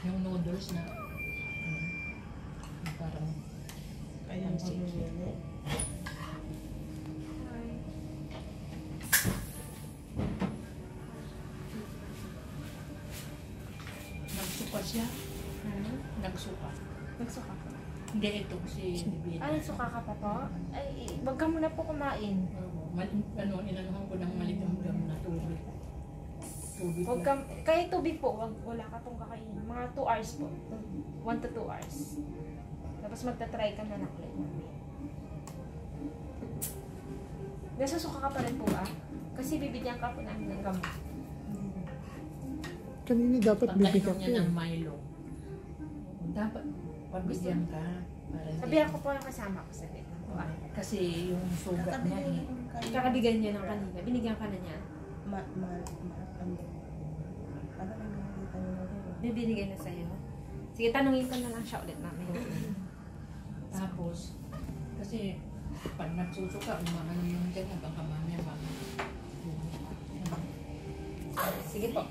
Yung noodles na parang Kaya ang pamilya. nagsuka siya. Nagsuka. Nagsuka ka. Hindi, ito si Bibina. Ay, suka ka pa po? Ay, wag ka muna po kumain. Inanuhan ko ng maligam-gam na tubig. Wag ka, kahit tubig po, wala ka pong kakainin. Mga 2 hours po. 1 to 2 hours. Tapos magta-try ka na naklit. Nasusuka ka pa rin po ba? Kasi bibigyan ka po namin ng gamot. Kanina dapat bibigyan Pagkainom niya ko. ng Milo. Dapat pabigyan ka. Para Sabihan ko po ang kasama ko sa dito po ah. Kasi yung sugat niya eh. Kakabigyan niya ng kanina. Binigyan ka na niya. Bibinigay na sa'yo. Sige, tanungin ko na lang siya ulit namin. Tapos, kasi pag nagsusuka, umaano yung dyan, baka mamaya Sige po.